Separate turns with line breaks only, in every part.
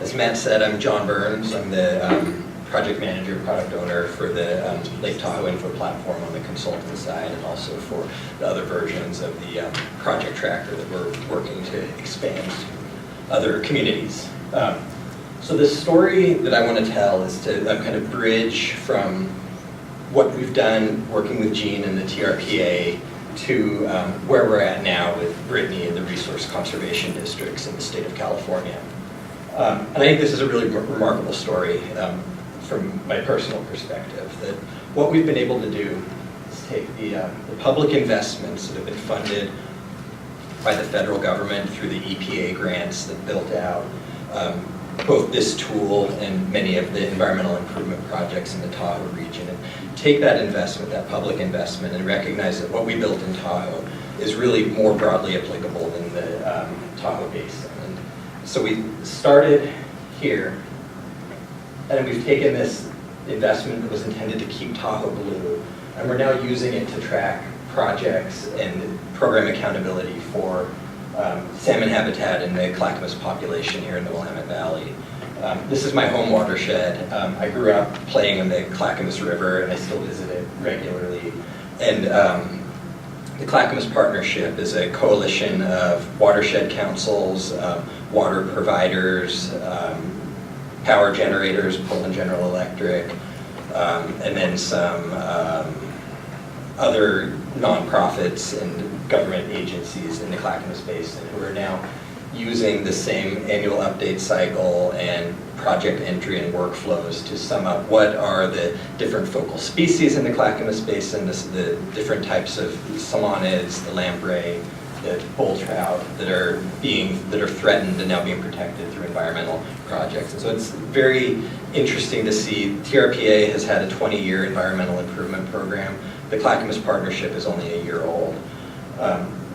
As Matt said, I'm John Burns. I'm the project manager, product owner for the Lake Tahoe Info platform on the consultant side, and also for the other versions of the project tracker that we're working to expand to other communities. So the story that I want to tell is to kind of bridge from what we've done working with Gene and the TRPA to where we're at now with Brittany and the resource conservation districts in the state of California. And I think this is a really remarkable story from my personal perspective, that what we've been able to do is take the public investments that have been funded by the federal government through the EPA grants that built out both this tool and many of the environmental improvement projects in the Tahoe region, and take that investment, that public investment, and recognize that what we built in Tahoe is really more broadly applicable than the Tahoe Basin. And so we started here, and we've taken this investment that was intended to keep Tahoe blue, and we're now using it to track projects and program accountability for salmon habitat in the Clackamas population here in the Willamette Valley. This is my home watershed. I grew up playing in the Clackamas River, and I still visit it regularly. And the Clackamas Partnership is a coalition of watershed councils, water providers, power generators, Portland General Electric, and then some other nonprofits and government agencies in the Clackamas Basin who are now using the same annual update cycle and project entry and workflows to sum up what are the different focal species in the Clackamas Basin, the different types of salmonids, the lamprey, the bull trout that are threatened and now being protected through environmental projects. And so it's very interesting to see TRPA has had a 20-year environmental improvement program. The Clackamas Partnership is only a year old.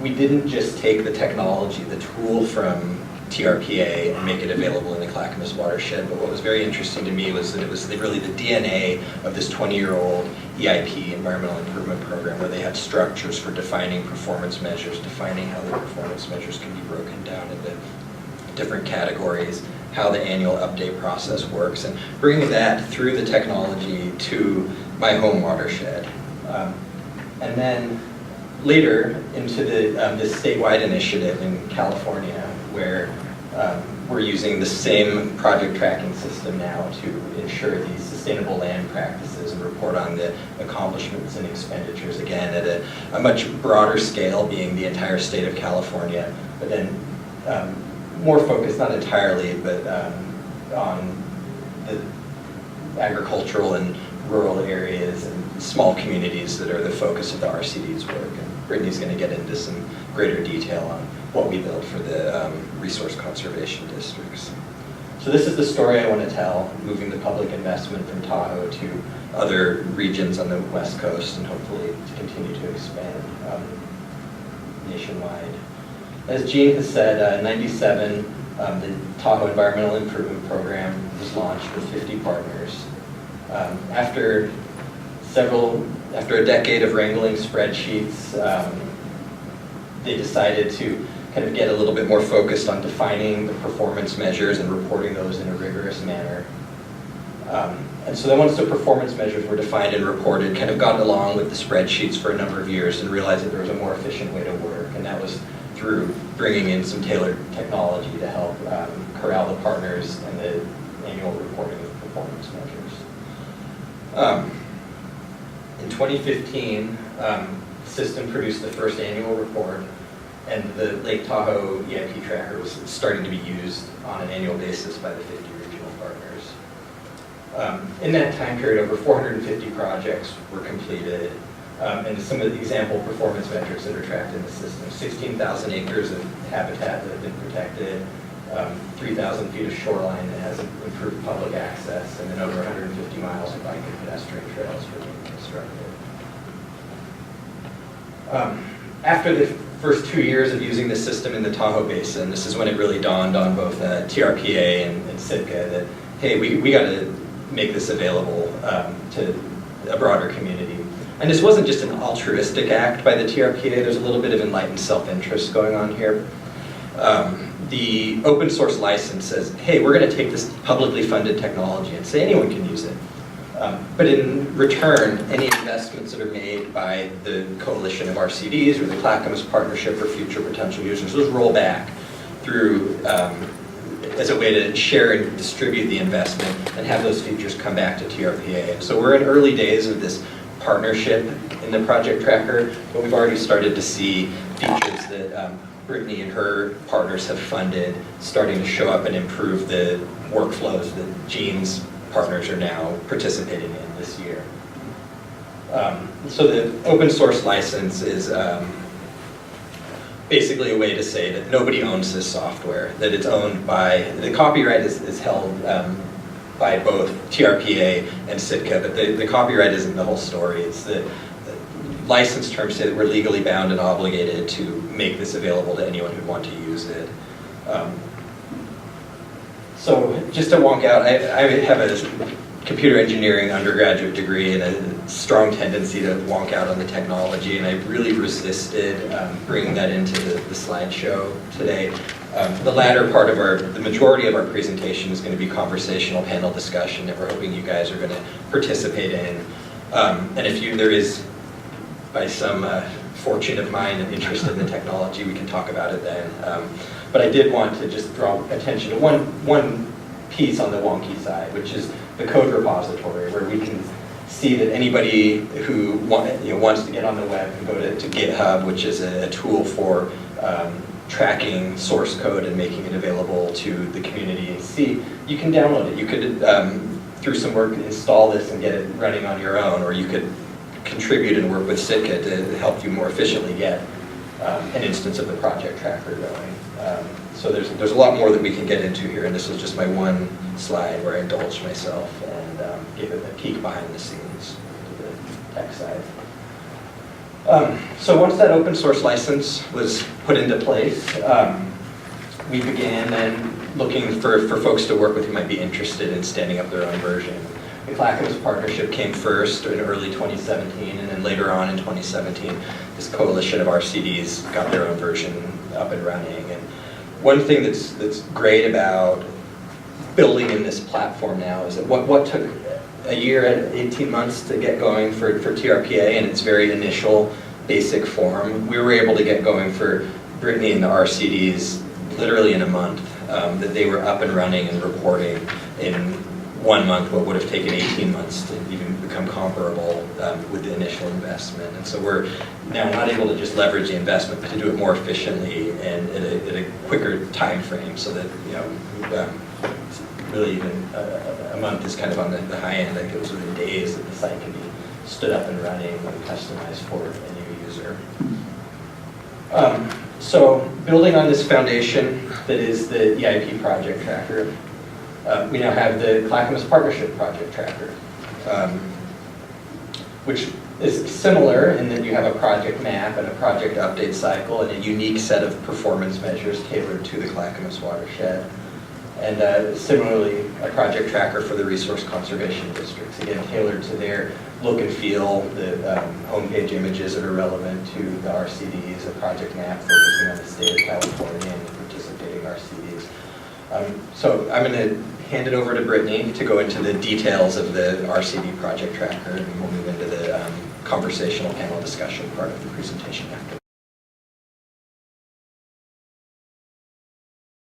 We didn't just take the technology, the tool from TRPA, and make it available in the Clackamas watershed, but what was very interesting to me was that it was really the DNA of this 20-year-old EIP, Environmental Improvement Program, where they had structures for defining performance measures, defining how the performance measures can be broken down into different categories, how the annual update process works, and bringing that through the technology to my home watershed. And then later into this statewide initiative in California, where we're using the same project tracking system now to ensure these sustainable land practices and report on the accomplishments and expenditures, again at a much broader scale, being the entire state of California, but then more focused, not entirely, but on the agricultural and rural areas and small communities that are the focus of the RCD's work. And Brittany's going to get into some greater detail on what we built for the resource conservation districts. So this is the story I want to tell, moving the public investment from Tahoe to other regions on the West Coast, and hopefully to continue to expand nationwide. As Gene has said, in '97, the Tahoe Environmental Improvement Program was launched with 50 partners. After a decade of wrangling spreadsheets, they decided to kind of get a little bit more focused on defining the performance measures and reporting those in a rigorous manner. And so then once the performance measures were defined and reported, kind of got along with the spreadsheets for a number of years and realized that there was a more efficient way to work, and that was through bringing in some tailored technology to help corral the partners and the annual reporting of performance measures. In 2015, the system produced the first annual report, and the Lake Tahoe EIP tracker was starting to be used on an annual basis by the 50 regional partners. In that time period, over 450 projects were completed, and some of the example performance metrics that are tracked in the system: 16,000 acres of habitat that have been protected, 3,000 feet of shoreline that has improved public access, and then over 150 miles of bike and pedestrian trails were being constructed. After the first 2 years of using the system in the Tahoe Basin, this is when it really dawned on both TRPA and Sitka that, hey, we got to make this available to a broader community. And this wasn't just an altruistic act by the TRPA, there's a little bit of enlightened self-interest going on here. The open source license says, hey, we're going to take this publicly funded technology and say anyone can use it. But in return, any investments that are made by the coalition of RCDs or the Clackamas Partnership for Future Potential Users, those roll back through as a way to share and distribute the investment and have those features come back to TRPA. And so we're in early days of this partnership in the project tracker, but we've already started to see features that Brittany and her partners have funded starting to show up and improve the workflows that Jean's partners are now participating in this year. So the open source license is basically a way to say that nobody owns this software, that it's owned by, the copyright is held by both TRPA and Sitka, but the copyright isn't the whole story. It's the license terms say that we're legally bound and obligated to make this available to anyone who'd want to use it. So just to wonk out, I have a computer engineering undergraduate degree and a strong tendency to wonk out on the technology, and I really resisted bringing that into the slideshow today. The latter part of the majority of our presentation is going to be conversational panel discussion that we're hoping you guys are going to participate in. And if there is, by some fortune of mine, an interest in the technology, we can talk about it then. But I did want to just draw attention to one piece on the wonky side, which is the code repository, where we can see that anybody who wants to get on the web can go to GitHub, which is a tool for tracking source code and making it available to the community, and see, you can download it. You could, through some work, install this and get it running on your own, or you could contribute and work with Sitka to help you more efficiently get an instance of the project tracker going. So there's a lot more that we can get into here, and this was just my one slide where I indulged myself and gave it a peek behind the scenes to the tech side. So once that open source license was put into place, we began then looking for folks to work with who might be interested in standing up their own version. The Clackamas Partnership came first in early 2017, and then later on in 2017, this coalition of RCDs got their own version up and running. And one thing that's great about building in this platform now is that what took a year and 18 months to get going for TRPA in its very initial basic form, we were able to get going for Brittany and the RCDs literally in a month, that they were up and running and reporting in 1 month what would have taken 18 months to even become comparable with the initial investment. And so we're now not able to just leverage the investment, but to do it more efficiently and at a quicker time frame, so that really even a month is kind of on the high end. I think it was within days that the site can be stood up and running and customized for a new user. So building on this foundation that is the EIP project tracker, we now have the Clackamas Partnership Project Tracker, which is similar in that you have a project map and a project update cycle and a unique set of performance measures tailored to the Clackamas watershed. And similarly, a project tracker for the resource conservation districts, again tailored to their look and feel, the homepage images that are relevant to the RCDs, a project map focusing on the state of California and the participating RCDs. So I'm going to hand it over to Brittany to go into the details of the RCD project tracker, and we'll move into the conversational panel discussion part of the presentation after.